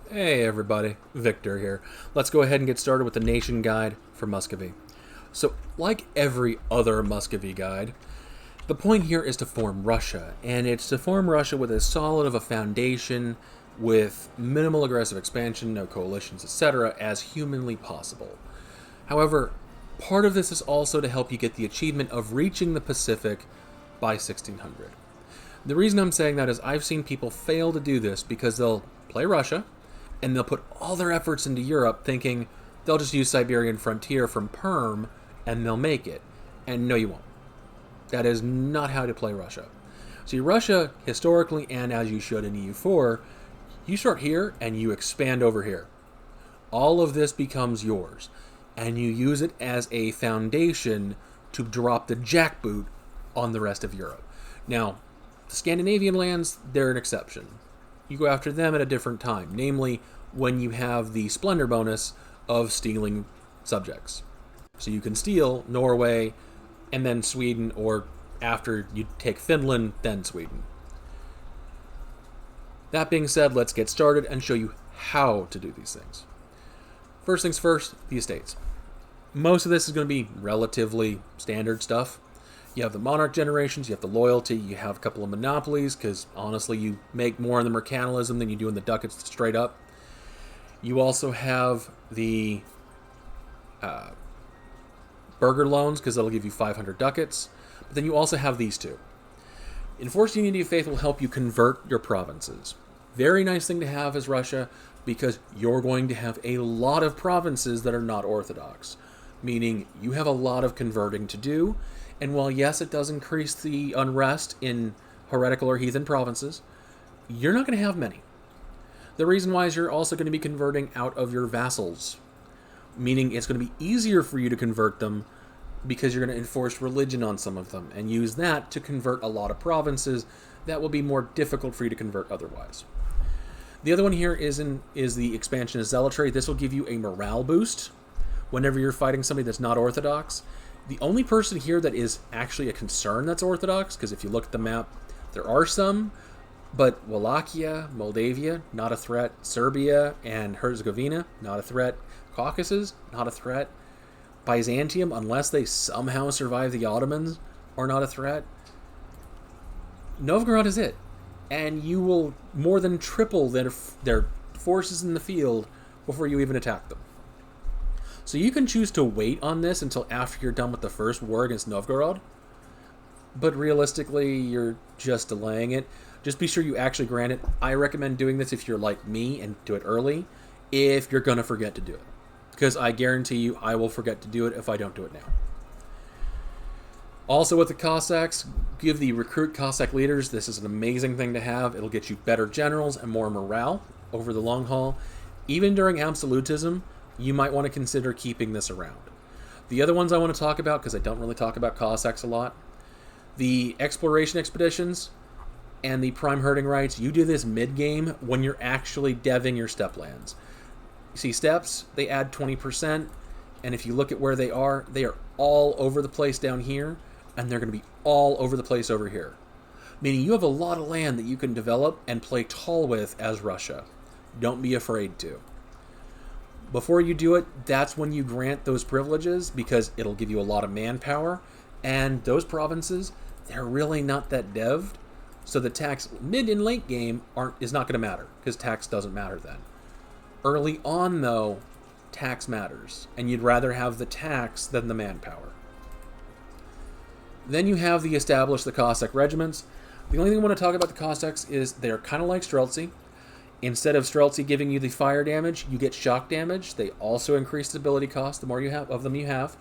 Hey everybody, Victor here. Let's go ahead and get started with the nation guide for Muscovy. So, like every other Muscovy guide, the point here is to form Russia, and it's to form Russia with as solid of a foundation, with minimal aggressive expansion, no coalitions, etc., as humanly possible. However, part of this is also to help you get the achievement of reaching the Pacific by 1600. The reason I'm saying that is I've seen people fail to do this because they'll play Russia, and they'll put all their efforts into Europe thinking they'll just use Siberian frontier from Perm and they'll make it. And no, you won't. That is not how to play Russia. See, Russia, historically, and as you should in EU4, you start here and you expand over here. All of this becomes yours, and you use it as a foundation to drop the jackboot on the rest of Europe. Now, the Scandinavian lands, they're an exception. You go after them at a different time, namely when you have the splendor bonus of stealing subjects. So you can steal Norway and then Sweden, or after you take Finland, then Sweden. That being said, let's get started and show you how to do these things. First things first, the estates. Most of this is going to be relatively standard stuff. You have the monarch generations, you have the loyalty, you have a couple of monopolies, because honestly you make more in the mercantilism than you do in the ducats straight up. You also have the burgher loans, because that'll give you 500 ducats. But then you also have these two. Enforced unity of faith will help you convert your provinces. Very nice thing to have as Russia, because you're going to have a lot of provinces that are not Orthodox. Meaning you have a lot of converting to do. And while, yes, it does increase the unrest in heretical or heathen provinces, you're not going to have many. The reason why is you're also going to be converting out of your vassals, meaning it's going to be easier for you to convert them because you're going to enforce religion on some of them and use that to convert a lot of provinces that will be more difficult for you to convert otherwise. The other one here is the expansion of zealotry. This will give you a morale boost whenever you're fighting somebody that's not Orthodox. The only person here that is actually a concern that's Orthodox, because if you look at the map, there are some, but Wallachia, Moldavia, not a threat. Serbia and Herzegovina, not a threat. Caucasus, not a threat. Byzantium, unless they somehow survive the Ottomans, are not a threat. Novgorod is it. And you will more than triple their forces in the field before you even attack them. So you can choose to wait on this until after you're done with the first war against Novgorod, but realistically, you're just delaying it. Just be sure you actually grant it. I recommend doing this if you're like me and do it early, if you're going to forget to do it. Because I guarantee you, I will forget to do it if I don't do it now. Also with the Cossacks, give the recruit Cossack leaders. This is an amazing thing to have. It'll get you better generals and more morale over the long haul. Even during absolutism, you might want to consider keeping this around. The other ones I want to talk about, because I don't really talk about Cossacks a lot, the exploration expeditions and the prime herding rights. You do this mid-game when you're actually deving your steppe lands. You see steppes, they add 20%, and if you look at where they are all over the place down here, and they're going to be all over the place over here. Meaning you have a lot of land that you can develop and play tall with as Russia. Don't be afraid to. Before you do it, that's when you grant those privileges, because it'll give you a lot of manpower, and those provinces, they're really not that devved, so the tax mid and late game is not going to matter, because tax doesn't matter then. Early on, though, tax matters, and you'd rather have the tax than the manpower. Then you have the Cossack regiments. The only thing I want to talk about the Cossacks is they're kind of like Streltsy. Instead of Streltsy giving you the fire damage, you get shock damage. They also increase the ability cost the more you have of them you have.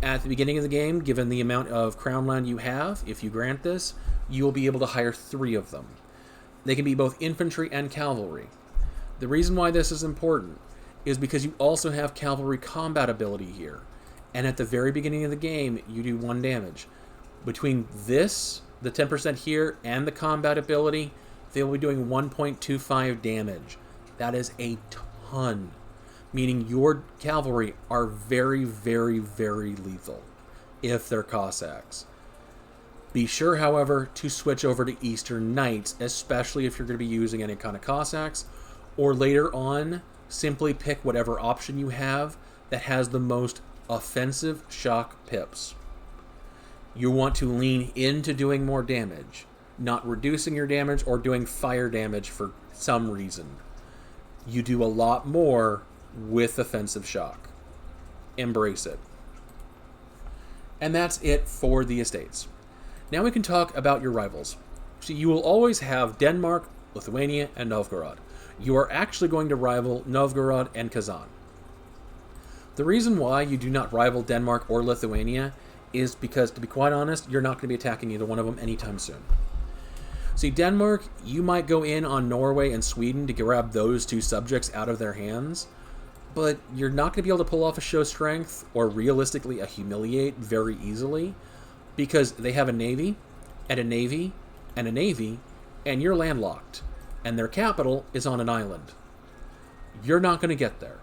At the beginning of the game, given the amount of crown land you have, if you grant this, you will be able to hire 3 of them. They can be both infantry and cavalry. The reason why this is important is because you also have cavalry combat ability here. And at the very beginning of the game, you do 1 damage. Between this, the 10% here, and the combat ability, they will be doing 1.25 damage. That is a ton. Meaning your cavalry are very, very, very lethal if they're Cossacks. Be sure, however, to switch over to Eastern Knights, especially if you're going to be using any kind of Cossacks, or later on, simply pick whatever option you have that has the most offensive shock pips. You want to lean into doing more damage, not reducing your damage or doing fire damage for some reason. You do a lot more with offensive shock. Embrace it. And that's it for the estates. Now we can talk about your rivals. So you will always have Denmark, Lithuania, and Novgorod. You are actually going to rival Novgorod and Kazan. The reason why you do not rival Denmark or Lithuania is because, to be quite honest, you're not going to be attacking either one of them anytime soon. See, Denmark, you might go in on Norway and Sweden to grab those two subjects out of their hands, but you're not going to be able to pull off a show strength or realistically a humiliate very easily because they have a navy and a navy and a navy, and you're landlocked, and their capital is on an island. You're not going to get there.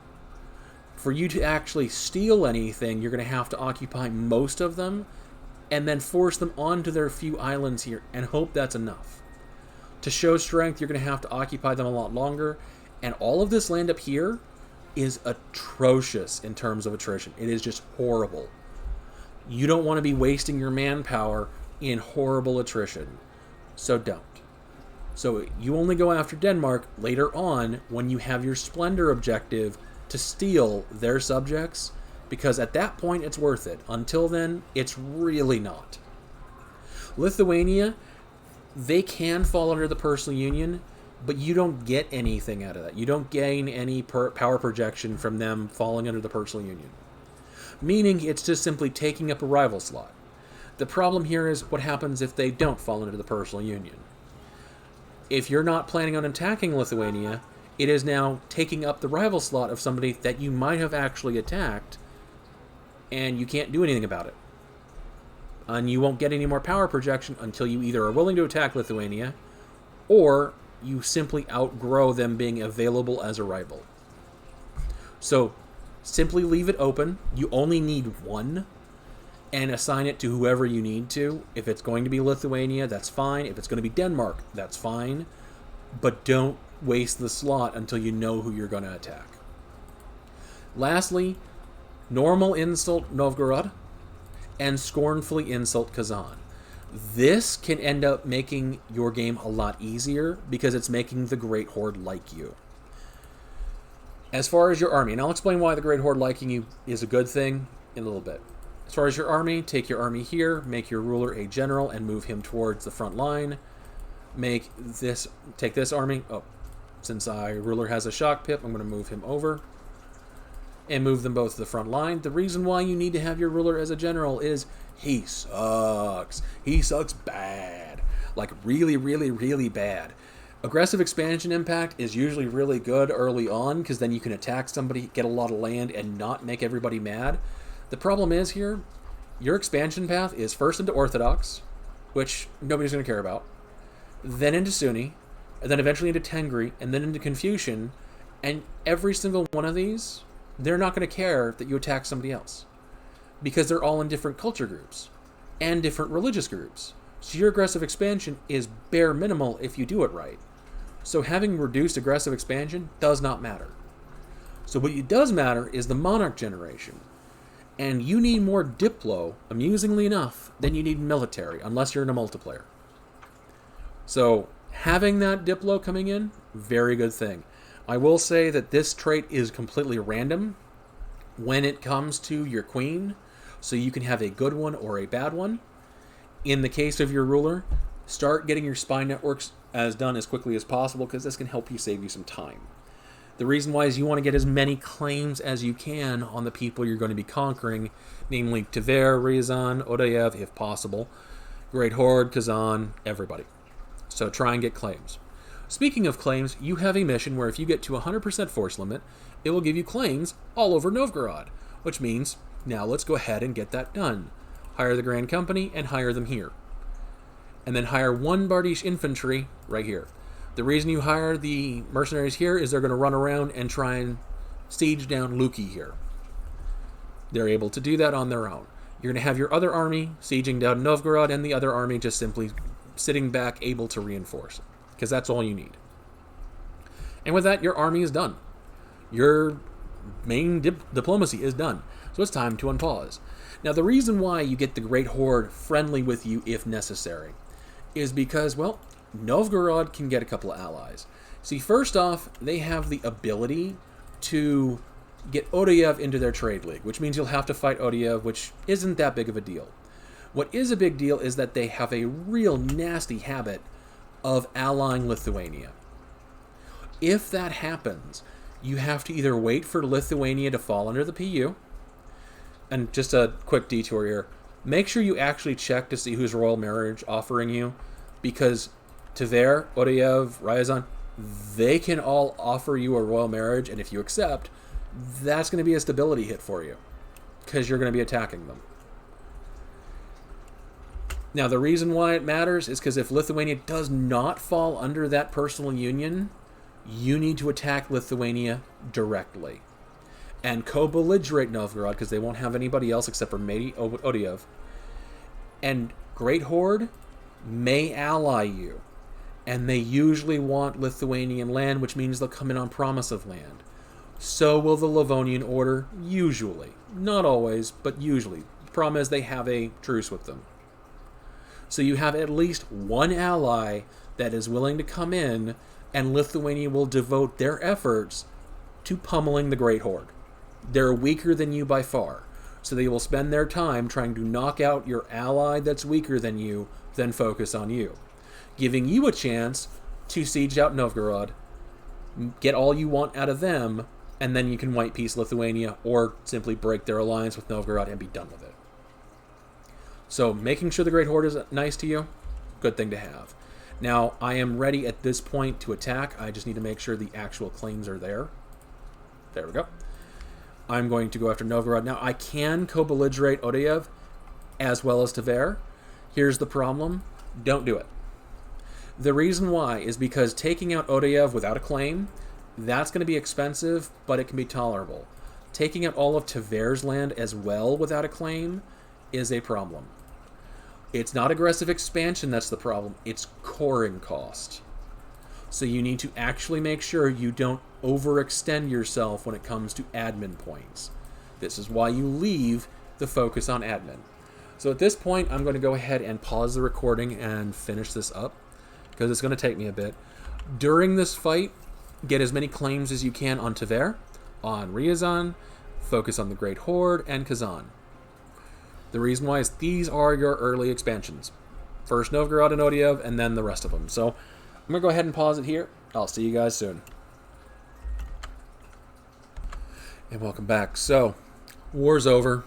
For you to actually steal anything, you're going to have to occupy most of them and then force them onto their few islands here and hope that's enough. To show strength, you're going to have to occupy them a lot longer, and all of this land up here is atrocious in terms of attrition. It is just horrible. You don't want to be wasting your manpower in horrible attrition, so don't. So you only go after Denmark later on when you have your Splendor objective to steal their subjects, because at that point it's worth it. Until then, it's really not. Lithuania, they can fall under the personal union, but you don't get anything out of that. You don't gain any power projection from them falling under the personal union. Meaning it's just simply taking up a rival slot. The problem here is what happens if they don't fall under the personal union. If you're not planning on attacking Lithuania, it is now taking up the rival slot of somebody that you might have actually attacked, and you can't do anything about it. And you won't get any more power projection until you either are willing to attack Lithuania, or you simply outgrow them being available as a rival. So, simply leave it open. You only need one, and assign it to whoever you need to. If it's going to be Lithuania, that's fine. If it's going to be Denmark, that's fine. But don't waste the slot until you know who you're going to attack. Lastly, normal insult Novgorod and scornfully insult Kazan. This can end up making your game a lot easier because it's making the Great Horde like you. As far as your army, and I'll explain why the Great Horde liking you is a good thing in a little bit. As far as your army, take your army here, make your ruler a general, and move him towards the front line. Take this army. Oh, since ruler has a shock pip, I'm going to move him over and move them both to the front line. The reason why you need to have your ruler as a general is he sucks. He sucks bad. Like really, really, really bad. Aggressive expansion impact is usually really good early on because then you can attack somebody, get a lot of land, and not make everybody mad. The problem is here, your expansion path is first into Orthodox, which nobody's going to care about, then into Sunni, and then eventually into Tengri, and then into Confucian, and every single one of these, they're not going to care that you attack somebody else, because they're all in different culture groups, and different religious groups. So your aggressive expansion is bare minimal if you do it right. So having reduced aggressive expansion does not matter. So what does matter is the monarch generation. And you need more Diplo, amusingly enough, than you need military, unless you're in a multiplayer. So having that Diplo coming in, very good thing. I will say that this trait is completely random when it comes to your queen, so you can have a good one or a bad one. In the case of your ruler, start getting your spy networks done as quickly as possible, because this can help you save you some time. The reason why is you want to get as many claims as you can on the people you're going to be conquering, namely Tver, Ryazan, Odayev, if possible, Great Horde, Kazan, everybody. So try and get claims. Speaking of claims, you have a mission where if you get to 100% force limit, it will give you claims all over Novgorod, which means now let's go ahead and get that done. Hire the Grand Company and hire them here. And then hire one Bardish infantry right here. The reason you hire the mercenaries here is they're going to run around and try and siege down Luki here. They're able to do that on their own. You're going to have your other army sieging down Novgorod, and the other army just simply sitting back, able to reinforce, because that's all you need. And with that, your army is done. Your main diplomacy is done. So it's time to unpause. Now, the reason why you get the Great Horde friendly with you if necessary is because, well, Novgorod can get a couple of allies. See, first off, they have the ability to get Odeyev into their trade league, which means you'll have to fight Odeyev, which isn't that big of a deal. What is a big deal is that they have a real nasty habit of allying Lithuania. If that happens, you have to either wait for Lithuania to fall under the PU, and just a quick detour here, make sure you actually check to see who's royal marriage offering you, because Tver, Odeyev, Ryazan, they can all offer you a royal marriage, and if you accept, that's going to be a stability hit for you, because you're going to be attacking them. Now, the reason why it matters is because if Lithuania does not fall under that personal union, you need to attack Lithuania directly and co-belligerate Novgorod, because they won't have anybody else except for maybe Odeyev. And Great Horde may ally you, and they usually want Lithuanian land, which means they'll come in on promise of land. So will the Livonian Order, usually. Not always, but usually. The problem is they have a truce with them. So you have at least one ally that is willing to come in, and Lithuania will devote their efforts to pummeling the Great Horde. They're weaker than you by far, so they will spend their time trying to knock out your ally that's weaker than you, then focus on you, giving you a chance to siege out Novgorod, get all you want out of them, and then you can white peace Lithuania, or simply break their alliance with Novgorod and be done with it. So making sure the Great Horde is nice to you, good thing to have. Now, I am ready at this point to attack. I just need to make sure the actual claims are there. There we go. I'm going to go after Novgorod. Now, I can co-belligerate Odeyev as well as Tver. Here's the problem. Don't do it. The reason why is because taking out Odeyev without a claim, that's going to be expensive, but it can be tolerable. Taking out all of Tver's land as well without a claim is a problem. It's not aggressive expansion that's the problem, it's coring cost. So you need to actually make sure you don't overextend yourself when it comes to admin points. This is why you leave the focus on admin. So at this point, I'm going to go ahead and pause the recording and finish this up, because it's going to take me a bit. During this fight, get as many claims as you can on Tver, on Ryazan, focus on the Great Horde, and Kazan. The reason why is these are your early expansions. First Novgorod and Odeyev, and then the rest of them. So I'm going to go ahead and pause it here. I'll see you guys soon. And welcome back. So, war's over.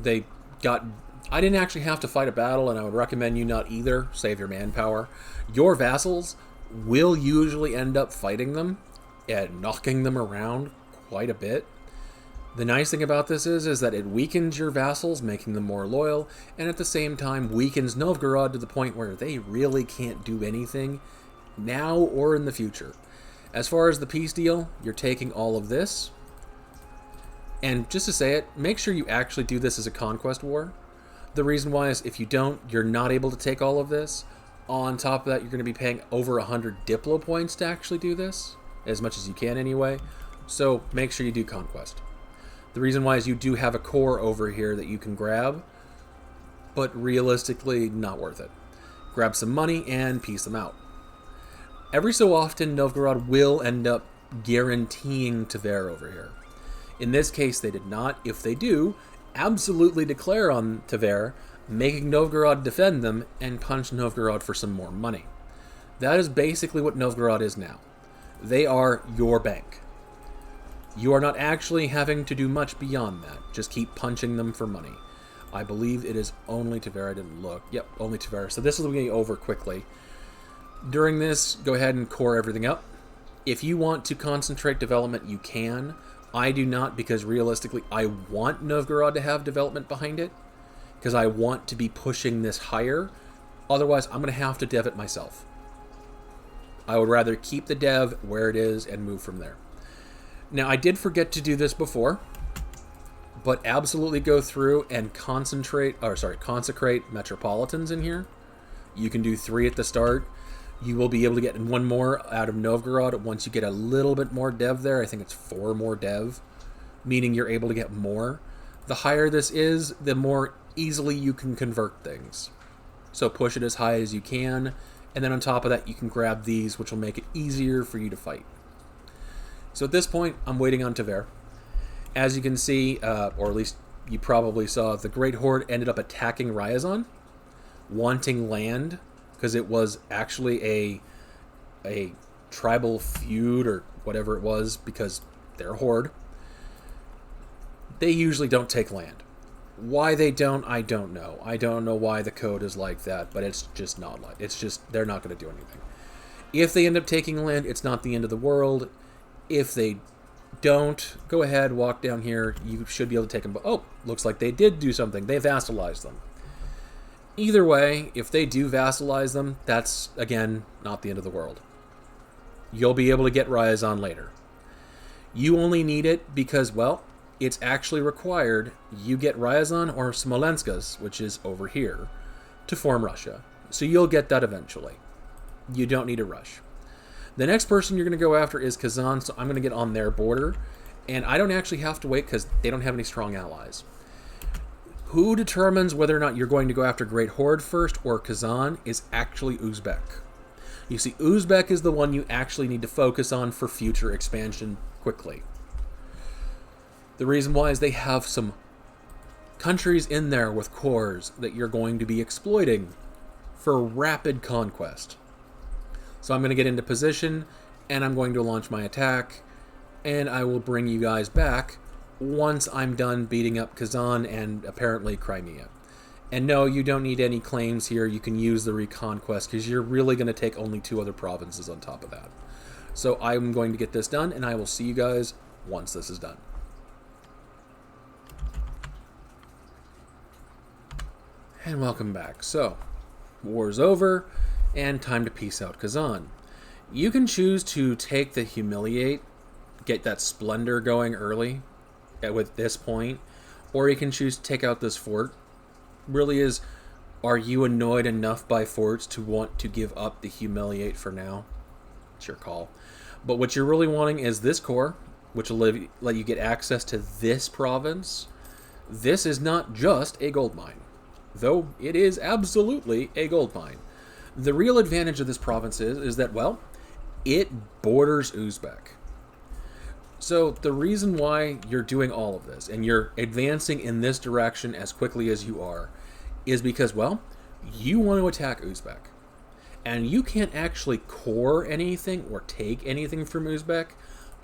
I didn't actually have to fight a battle, and I would recommend you not either. Save your manpower. Your vassals will usually end up fighting them and knocking them around quite a bit. The nice thing about this is that it weakens your vassals, making them more loyal, and at the same time weakens Novgorod to the point where they really can't do anything now or in the future. As far as the peace deal, you're taking all of this. And just to say it, make sure you actually do this as a conquest war. The reason why is if you don't, you're not able to take all of this. On top of that, you're going to be paying over 100 Diplo points to actually do this, as much as you can anyway. So make sure you do conquest. The reason why is you do have a core over here that you can grab, but realistically not worth it. Grab some money and piece them out. Every so often, Novgorod will end up guaranteeing Tver over here. In this case, they did not. If they do, absolutely declare on Tver, making Novgorod defend them and punch Novgorod for some more money. That is basically what Novgorod is now. They are your bank. You are not actually having to do much beyond that. Just keep punching them for money. I believe it is only Tver. I didn't look. Yep, only Tver. So this is going over quickly. During this, go ahead and core everything up. If you want to concentrate development, you can. I do not, because realistically, I want Novgorod to have development behind it, because I want to be pushing this higher. Otherwise, I'm going to have to dev it myself. I would rather keep the dev where it is and move from there. Now, I did forget to do this before, but absolutely go through and consecrate metropolitans in here. You can do 3 at the start. You will be able to get one more out of Novgorod once you get a little bit more dev there. I think it's 4 more dev, meaning you're able to get more. The higher this is, the more easily you can convert things. So push it as high as you can, and then on top of that you can grab these, which will make it easier for you to fight. So at this point, I'm waiting on Tver. As you can see, or at least you probably saw, the Great Horde ended up attacking Ryazan, wanting land, because it was actually a tribal feud or whatever it was, because they're a horde. They usually don't take land. Why they don't, I don't know. I don't know why the code is like that, but it's just not like, it's just, they're not going to do anything. If they end up taking land, it's not the end of the world. If they don't, go ahead, walk down here. You should be able to take them. Oh, looks like they did do something. They vassalized them. Either way, if they do vassalize them, that's, again, not the end of the world. You'll be able to get Ryazan later. You only need it because, well, it's actually required you get Ryazan or Smolenskas, which is over here, to form Russia. So you'll get that eventually. You don't need to rush. The next person you're going to go after is Kazan, so I'm going to get on their border. And I don't actually have to wait because they don't have any strong allies. Who determines whether or not you're going to go after Great Horde first or Kazan is actually Uzbek. You see, Uzbek is the one you actually need to focus on for future expansion quickly. The reason why is they have some countries in there with cores that you're going to be exploiting for rapid conquest. So I'm going to get into position, and I'm going to launch my attack, and I will bring you guys back once I'm done beating up Kazan and apparently Crimea. And no, you don't need any claims here. You can use the reconquest because you're really going to take only 2 other provinces on top of that. So I'm going to get this done, and I will see you guys once this is done. And welcome back. So, war's over, and time to peace out Kazan. You can choose to take the humiliate, get that splendor going early with this point, or you can choose to take out this fort. Really is, are you annoyed enough by forts to want to give up the humiliate for now? It's your call. But what you're really wanting is this core, which will let you get access to this province. This is not just a gold mine, though it is absolutely a gold mine. The real advantage of this province is that, well, it borders Uzbek. So the reason why you're doing all of this and you're advancing in this direction as quickly as you are is because, well, you want to attack Uzbek. And you can't actually core anything or take anything from Uzbek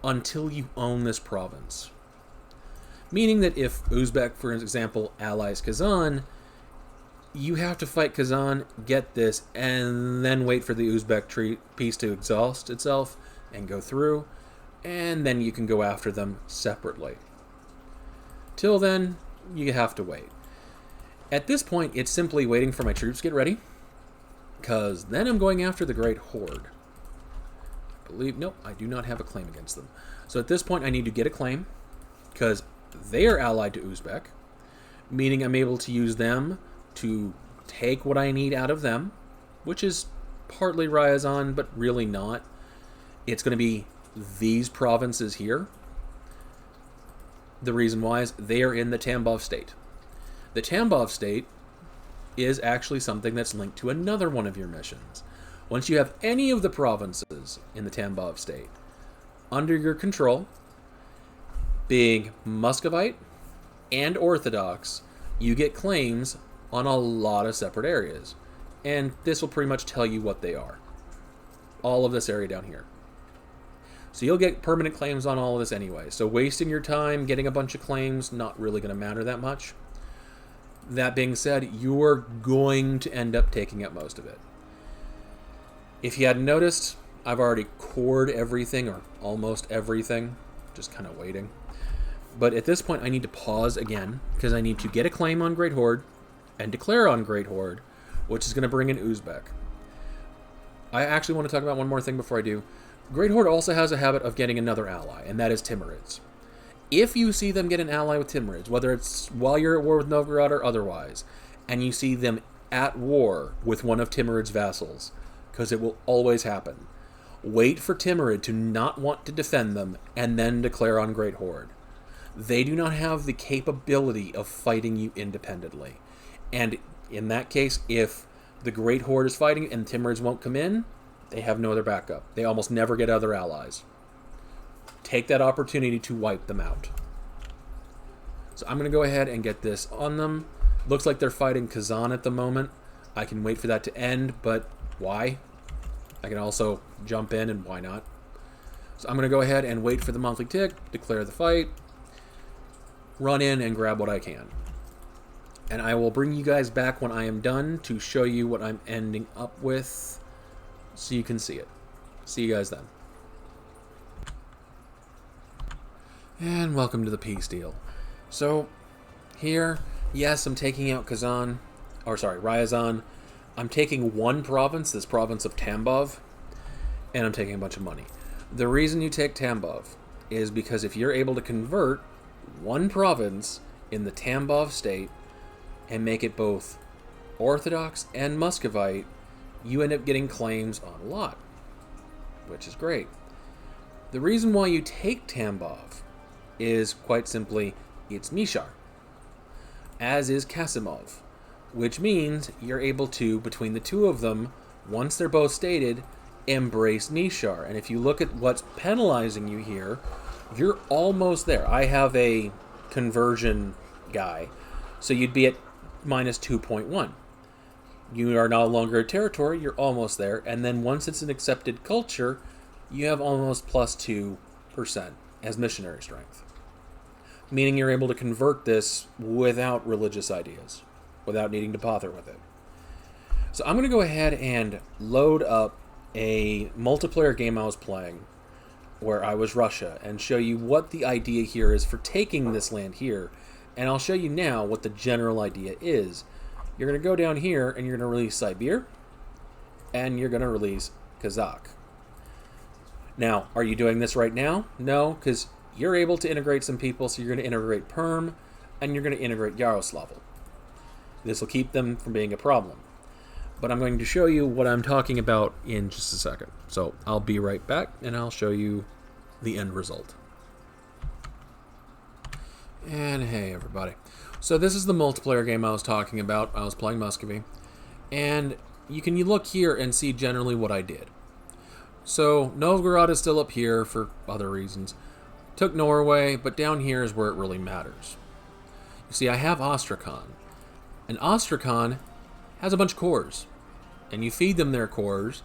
until you own this province. Meaning that if Uzbek, for example, allies Kazan, you have to fight Kazan, get this, and then wait for the Uzbek peace to exhaust itself and go through, and then you can go after them separately. Till then, you have to wait. At this point, it's simply waiting for my troops to get ready, because then I'm going after the Great Horde. Nope, I do not have a claim against them. So at this point, I need to get a claim, because they are allied to Uzbek, meaning I'm able to use them to take what I need out of them, which is partly Ryazan, but really not. It's going to be these provinces here. The reason why is they are in the Tambov state. The Tambov state is actually something that's linked to another one of your missions. Once you have any of the provinces in the Tambov state under your control, being Muscovite and Orthodox, you get claims on a lot of separate areas. And this will pretty much tell you what they are. All of this area down here. So you'll get permanent claims on all of this anyway. So wasting your time getting a bunch of claims, not really going to matter that much. That being said, you're going to end up taking up most of it. If you hadn't noticed, I've already cored everything, or almost everything. Just kind of waiting. But at this point, I need to pause again, because I need to get a claim on Great Horde, and declare on Great Horde, which is going to bring in Uzbek. I actually want to talk about one more thing before I do. Great Horde also has a habit of getting another ally, and that is Timurids. If you see them get an ally with Timurids, whether it's while you're at war with Novgorod or otherwise, and you see them at war with one of Timurids' vassals, because it will always happen. Wait for Timurid to not want to defend them, and then declare on Great Horde. They do not have the capability of fighting you independently. And in that case, if the Great Horde is fighting and Timurids won't come in, they have no other backup. They almost never get other allies. Take that opportunity to wipe them out. So I'm going to go ahead and get this on them. Looks like they're fighting Kazan at the moment. I can wait for that to end, but why? I can also jump in, and why not? So I'm going to go ahead and wait for the monthly tick, declare the fight, run in and grab what I can. And I will bring you guys back when I am done to show you what I'm ending up with so you can see it. See you guys then. And welcome to the peace deal. So, here, yes, I'm taking out Kazan, or sorry, Ryazan. I'm taking one province, this province of Tambov, and I'm taking a bunch of money. The reason you take Tambov is because if you're able to convert one province in the Tambov state and make it both Orthodox and Muscovite, you end up getting claims on a lot, which is great. The reason why you take Tambov is quite simply, it's Mishar, as is Kasimov, which means you're able to, between the two of them, once they're both stated, embrace Mishar. And if you look at what's penalizing you here, you're almost there. I have a conversion guy, so you'd be at minus 2.1. You are no longer a territory, you're almost there, and then once it's an accepted culture, you have almost plus 2% as missionary strength. Meaning you're able to convert this without religious ideas, without needing to bother with it. So I'm going to go ahead and load up a multiplayer game I was playing where I was Russia and show you what the idea here is for taking this land here. And I'll show you now what the general idea is. You're going to go down here and you're going to release Sibir and you're going to release Kazakh. Now, are you doing this right now? No, because you're able to integrate some people, so you're going to integrate Perm, and you're going to integrate Yaroslavl. This will keep them from being a problem. But I'm going to show you what I'm talking about in just a second. So I'll be right back, and I'll show you the end result. And hey, everybody. So this is the multiplayer game I was talking about. I was playing Muscovy. And you can look here and see generally what I did. So Novgorod is still up here for other reasons. Took Norway, but down here is where it really matters. You see, I have Astrakhan. And Astrakhan has a bunch of cores. And you feed them their cores.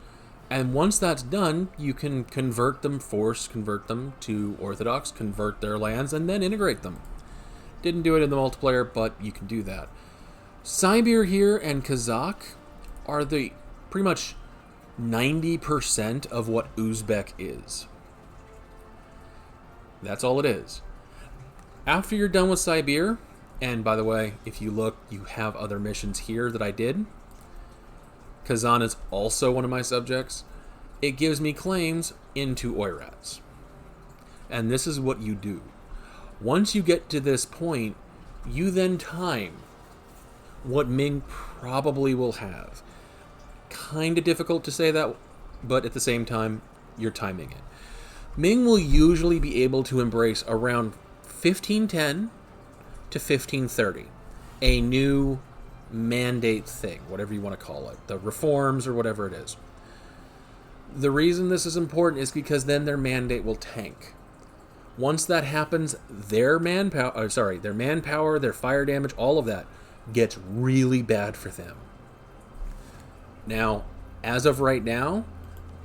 And once that's done, you can convert them to Orthodox, convert their lands, and then integrate them. Didn't do it in the multiplayer, but you can do that. Sibir here and Kazakh are the pretty much 90% of what Uzbek is. That's all it is. After you're done with Sibir, and by the way, if you look, you have other missions here that I did. Kazan is also one of my subjects. It gives me claims into Oirats. And this is what you do. Once you get to this point, you then time what Ming probably will have. Kind of difficult to say that, but at the same time, you're timing it. Ming will usually be able to embrace around 1510 to 1530, a new mandate thing, whatever you want to call it, the reforms or whatever it is. The reason this is important is because then their mandate will tank. Once that happens, their manpower, their fire damage, all of that gets really bad for them. Now, as of right now,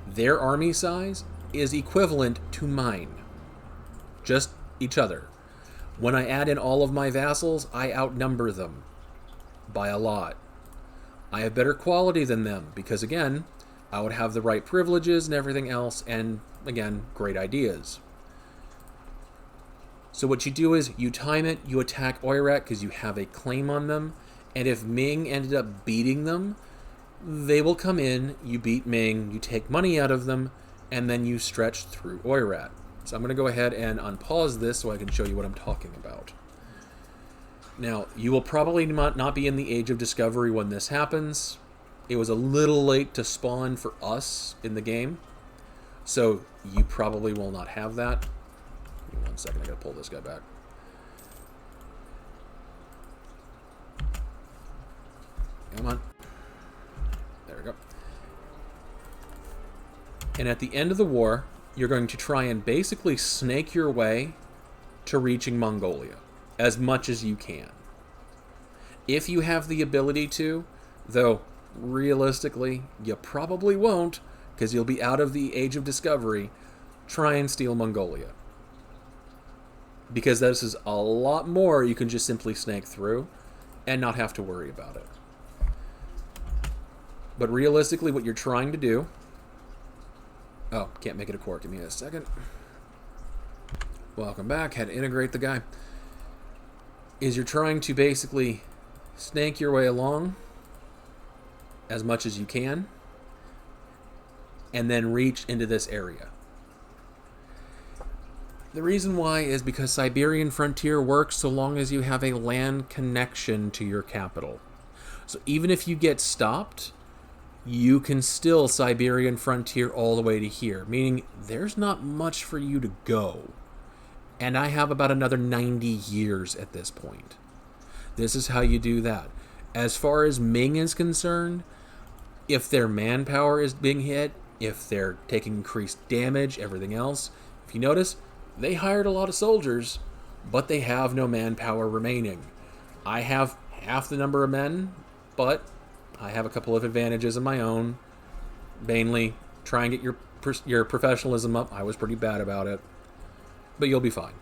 their army size is equivalent to mine. Just each other. When I add in all of my vassals, I outnumber them by a lot. I have better quality than them because, again, I would have the right privileges and everything else, and, again, great ideas. So what you do is you time it, you attack Oirat because you have a claim on them, and if Ming ended up beating them, they will come in, you beat Ming, you take money out of them, and then you stretch through Oirat. So I'm going to go ahead and unpause this so I can show you what I'm talking about. Now, you will probably not be in the Age of Discovery when this happens. It was a little late to spawn for us in the game, so you probably will not have that. Give me 1 second, I gotta pull this guy back. Come on. There we go. And at the end of the war, you're going to try and basically snake your way to reaching Mongolia as much as you can. If you have the ability to, though realistically you probably won't because you'll be out of the age of discovery, try and steal Mongolia. Because this is a lot more you can just simply snake through and not have to worry about it. But realistically, what you're trying to do... Oh, can't make it a court. Give me a second. Welcome back. Had to integrate the guy. Is you're trying to basically snake your way along as much as you can and then reach into this area. The reason why is because Siberian frontier works so long as you have a land connection to your capital. So even if you get stopped, you can still Siberian frontier all the way to here, meaning there's not much for you to go. And I have about another 90 years at this point. This is how you do that. As far as Ming is concerned, if their manpower is being hit, if they're taking increased damage, everything else, if you notice, they hired a lot of soldiers, but they have no manpower remaining. I have half the number of men, but I have a couple of advantages of my own. Mainly, try and get your professionalism up. I was pretty bad about it. But you'll be fine.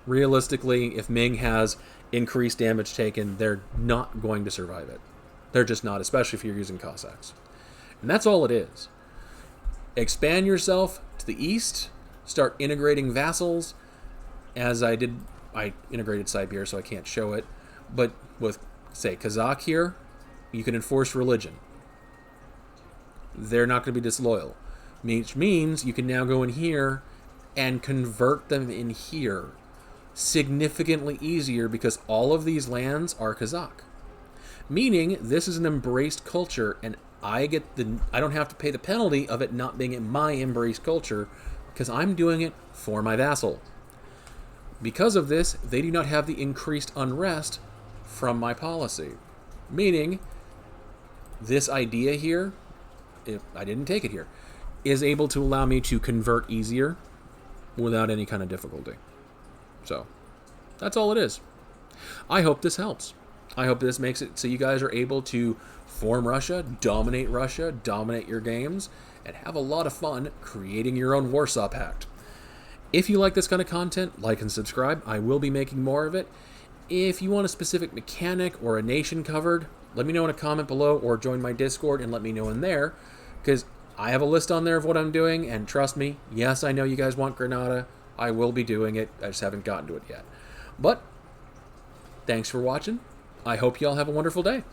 Realistically, if Ming has increased damage taken, they're not going to survive it. They're just not, especially if you're using Cossacks. And that's all it is. Expand yourself to the east. Start integrating vassals. As I did, I integrated Siberia, so I can't show it. But with, say, Kazakh here, you can enforce religion. They're not going to be disloyal. Which means you can now go in here and convert them in here significantly easier because all of these lands are Kazakh. Meaning this is an embraced culture and I don't have to pay the penalty of it not being in my embraced culture because I'm doing it for my vassal. Because of this, they do not have the increased unrest from my policy. Meaning this idea here, if I didn't take it here, is able to allow me to convert easier without any kind of difficulty. So, that's all it is. I hope this helps. I hope this makes it so you guys are able to form Russia, dominate your games, and have a lot of fun creating your own Warsaw Pact. If you like this kind of content, like and subscribe. I will be making more of it. If you want a specific mechanic or a nation covered, let me know in a comment below or join my Discord and let me know in there, because I have a list on there of what I'm doing, and trust me, yes, I know you guys want Granada. I will be doing it. I just haven't gotten to it yet. But, thanks for watching. I hope you all have a wonderful day.